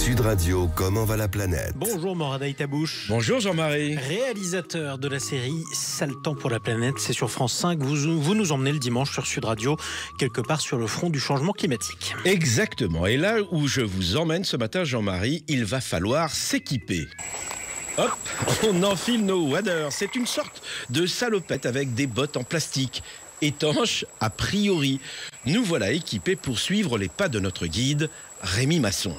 Sud Radio, comment va la planète? Bonjour Morad Tabouche. Bonjour Jean-Marie. Réalisateur de la série Sale temps pour la planète, c'est sur France 5. Vous nous emmenez le dimanche sur Sud Radio, quelque part sur le front du changement climatique. Exactement. Et là où je vous emmène ce matin, Jean-Marie, il va falloir s'équiper. Hop, on enfile nos waders. C'est une sorte de salopette avec des bottes en plastique, étanches a priori. Nous voilà équipés pour suivre les pas de notre guide, Rémi Masson.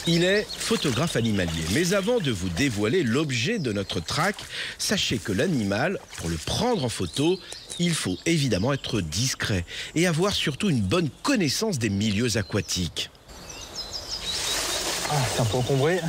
Il est photographe animalier, mais avant de vous dévoiler l'objet de notre track, sachez que l'animal, pour le prendre en photo, il faut évidemment être discret et avoir surtout une bonne connaissance des milieux aquatiques. Ah, c'est un peu encombré.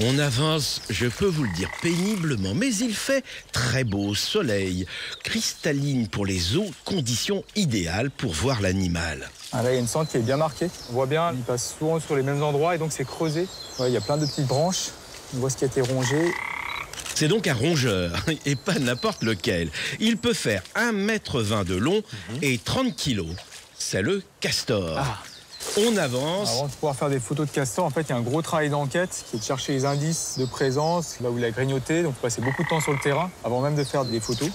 On avance, je peux vous le dire, péniblement, mais il fait très beau, soleil, cristalline pour les eaux, conditions idéales pour voir l'animal. Ah, là, il y a une cendre qui est bien marquée. On voit bien, il passe souvent sur les mêmes endroits et donc c'est creusé. Ouais, il y a plein de petites branches. On voit ce qui a été rongé. C'est donc un rongeur, et pas n'importe lequel. Il peut faire 1,20 m de long et 30 kg. C'est le castor. Ah. On avance. Avant de pouvoir faire des photos de castor, en fait, il y a un gros travail d'enquête qui est de chercher les indices de présence, là où il a grignoté. Donc, passer beaucoup de temps sur le terrain avant même de faire des photos.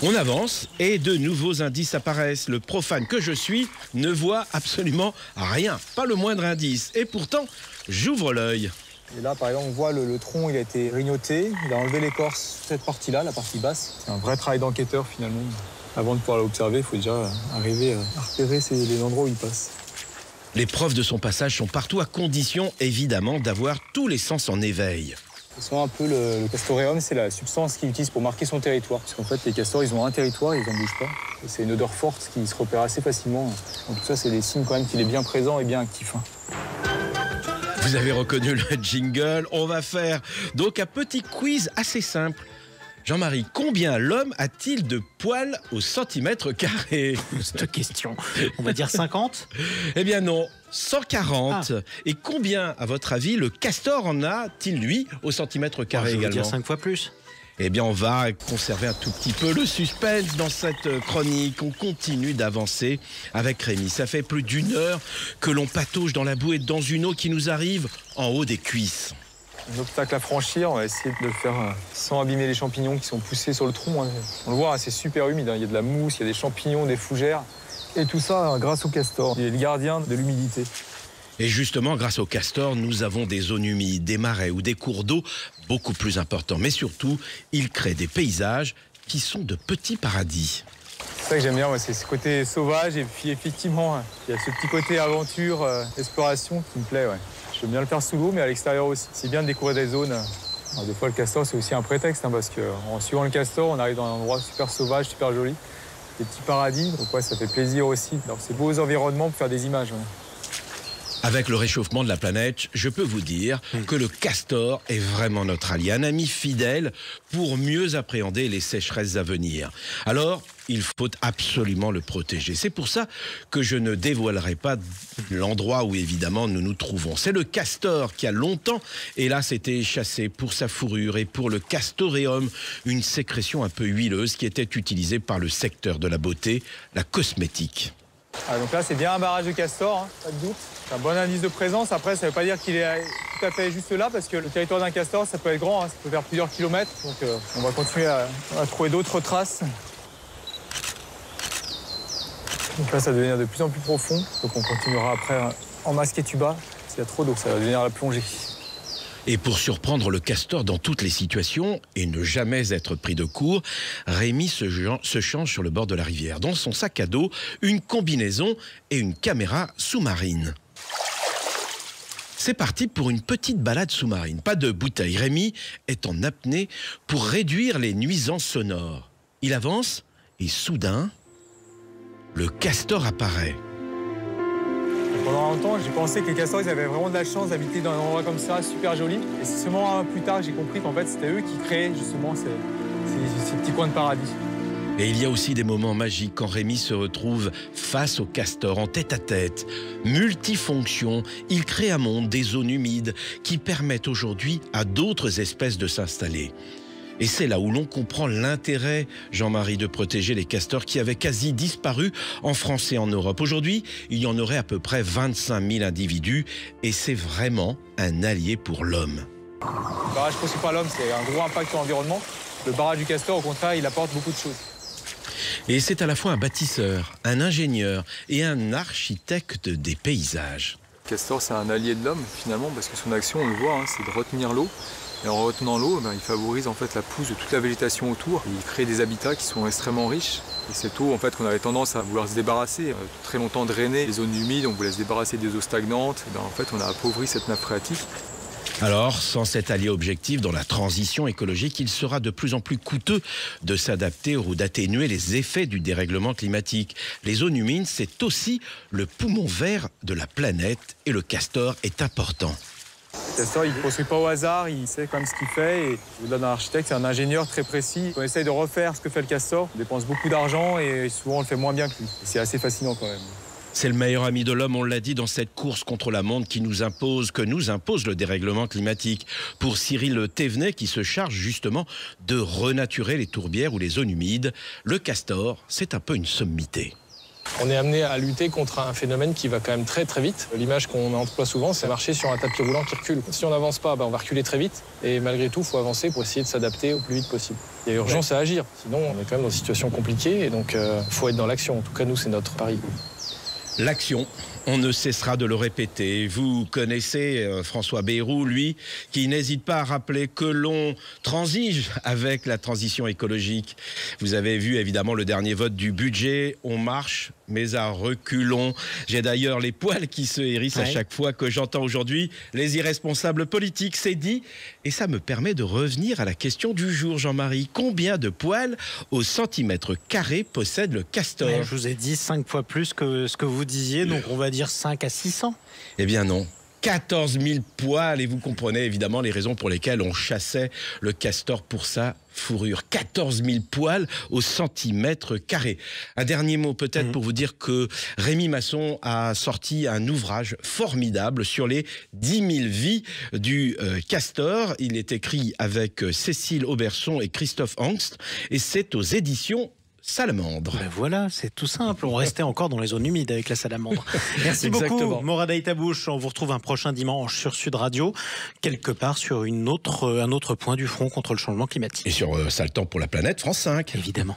On avance et de nouveaux indices apparaissent. Le profane que je suis ne voit absolument rien, pas le moindre indice. Et pourtant, j'ouvre l'œil. Et là, par exemple, on voit le tronc, il a été grignoté. Il a enlevé l'écorce, cette partie-là, la partie basse. C'est un vrai travail d'enquêteur, finalement. Avant de pouvoir l'observer, il faut déjà arriver à repérer les endroits où il passe. Les preuves de son passage sont partout, à condition, évidemment, d'avoir tous les sens en éveil. Un peu le castoreum, c'est la substance qu'il utilise pour marquer son territoire. Parce qu'en fait, les castors, ils ont un territoire, ils n'en bougent pas. Et c'est une odeur forte qui se repère assez facilement. Donc tout ça, c'est des signes quand même qu'il est bien présent et bien actif. Vous avez reconnu le jingle. On va faire donc un petit quiz assez simple. Jean-Marie, combien l'homme a-t-il de poils au centimètre carré? Cette question, on va dire 50? Eh bien non, 140. Ah. Et combien, à votre avis, le castor en a-t-il, lui, au centimètre carré également? Je vais dire 5 fois plus. Eh bien, on va conserver un tout petit peu le suspense dans cette chronique. On continue d'avancer avec Rémi. Ça fait plus d'1 heure que l'on patauge dans la boue et dans une eau qui nous arrive en haut des cuisses. Un obstacle à franchir, on va essayer de le faire sans abîmer les champignons qui sont poussés sur le tronc. On le voit, c'est super humide, il y a de la mousse, il y a des champignons, des fougères. Et tout ça grâce au castor. Il est le gardien de l'humidité. Et justement, grâce au castor, nous avons des zones humides, des marais ou des cours d'eau beaucoup plus importants. Mais surtout, il crée des paysages qui sont de petits paradis. C'est ça que j'aime bien, c'est ce côté sauvage. Et puis effectivement, il y a ce petit côté aventure, exploration qui me plaît. Ouais. J'aime bien le faire sous l'eau, mais à l'extérieur aussi. C'est bien de découvrir des zones. Alors, des fois, le castor, c'est aussi un prétexte, parce qu'en suivant le castor, on arrive dans un endroit super sauvage, super joli. Des petits paradis, donc ouais, ça fait plaisir aussi. Alors, c'est beaux environnements pour faire des images. Ouais. Avec le réchauffement de la planète, je peux vous dire que le castor est vraiment notre allié, un ami fidèle pour mieux appréhender les sécheresses à venir. Alors, il faut absolument le protéger. C'est pour ça que je ne dévoilerai pas l'endroit où évidemment nous nous trouvons. C'est le castor qui a longtemps, hélas, été chassé pour sa fourrure et pour le castoreum, une sécrétion un peu huileuse qui était utilisée par le secteur de la beauté, la cosmétique. Ah, donc là, c'est bien un barrage de castor, pas de doute. C'est un bon indice de présence. Après, ça ne veut pas dire qu'il est tout à fait juste là, parce que le territoire d'un castor, ça peut être grand, ça peut faire plusieurs kilomètres. Donc on va continuer à trouver d'autres traces. Donc là, ça va devenir de plus en plus profond. Donc on continuera après en masque et tuba. S'il y a trop d'eau, ça va devenir la plongée. Et pour surprendre le castor dans toutes les situations et ne jamais être pris de court, Rémi se change sur le bord de la rivière. Dans son sac à dos, une combinaison et une caméra sous-marine. C'est parti pour une petite balade sous-marine. Pas de bouteille. Rémi est en apnée pour réduire les nuisances sonores. Il avance et soudain, le castor apparaît. Pendant longtemps, j'ai pensé que les castors, ils avaient vraiment de la chance d'habiter dans un endroit comme ça, super joli. Et c'est seulement plus tard que j'ai compris qu'en fait, c'était eux qui créaient justement ces petits coins de paradis. Et il y a aussi des moments magiques quand Rémi se retrouve face au castor en tête-à-tête. Multifonction, il crée un monde, des zones humides qui permettent aujourd'hui à d'autres espèces de s'installer. Et c'est là où l'on comprend l'intérêt, Jean-Marie, de protéger les castors qui avaient quasi disparu en France et en Europe. Aujourd'hui, il y en aurait à peu près 25 000 individus et c'est vraiment un allié pour l'homme. Le barrage construit par l'homme, c'est un gros impact sur l'environnement. Le barrage du castor, au contraire, il apporte beaucoup de choses. Et c'est à la fois un bâtisseur, un ingénieur et un architecte des paysages. Le castor, c'est un allié de l'homme, finalement, parce que son action, on le voit, hein, c'est de retenir l'eau. Et en retenant l'eau, il favorise en fait la pousse de toute la végétation autour. Il crée des habitats qui sont extrêmement riches. Et cette eau, en fait, qu'on avait tendance à vouloir se débarrasser, très longtemps drainer les zones humides, on voulait se débarrasser des eaux stagnantes. Et en fait, on a appauvri cette nappe phréatique. Alors, sans cet allié objectif dans la transition écologique, il sera de plus en plus coûteux de s'adapter ou d'atténuer les effets du dérèglement climatique. Les zones humides, c'est aussi le poumon vert de la planète et le castor est important. Le castor, il ne construit pas au hasard, il sait quand même ce qu'il fait. Et au-delà d'un architecte, c'est un ingénieur très précis. On essaye de refaire ce que fait le castor. On dépense beaucoup d'argent et souvent on le fait moins bien que lui. Et c'est assez fascinant quand même. C'est le meilleur ami de l'homme, on l'a dit, dans cette course contre la montre que nous impose le dérèglement climatique. Pour Cyril Thévenet, qui se charge justement de renaturer les tourbières ou les zones humides, le castor, c'est un peu une sommité. On est amené à lutter contre un phénomène qui va quand même très très vite. L'image qu'on emploie souvent, c'est marcher sur un tapis roulant qui recule. Si on n'avance pas, on va reculer très vite. Et malgré tout, il faut avancer pour essayer de s'adapter au plus vite possible. Il y a urgence à agir, sinon on est quand même dans une situation compliquée. Et donc il faut être dans l'action. En tout cas, nous, c'est notre pari. L'action, on ne cessera de le répéter. Vous connaissez François Bayrou, lui, qui n'hésite pas à rappeler que l'on transige avec la transition écologique. Vous avez vu évidemment le dernier vote du budget. On marche, mais à reculons. J'ai d'ailleurs les poils qui se hérissent à chaque fois que j'entends aujourd'hui les irresponsables politiques. C'est dit. Et ça me permet de revenir à la question du jour, Jean-Marie. Combien de poils au centimètre carré possède le castor ? Je vous ai dit 5 fois plus que ce que vous disiez, donc on va dire 5 à 600. Eh bien non. 14 000 poils et vous comprenez évidemment les raisons pour lesquelles on chassait le castor pour sa fourrure. 14 000 poils au centimètre carré. Un dernier mot peut-être pour vous dire que Rémi Masson a sorti un ouvrage formidable sur les 10 000 vies du castor. Il est écrit avec Cécile Auberson et Christophe Angst et c'est aux éditions Salamandre. Voilà, c'est tout simple. On restait encore dans les zones humides avec la salamandre. Merci beaucoup, Morad Aïtabouche. On vous retrouve un prochain dimanche sur Sud Radio, quelque part sur un autre point du front contre le changement climatique. Et sur Sale temps pour la planète, France 5. Évidemment.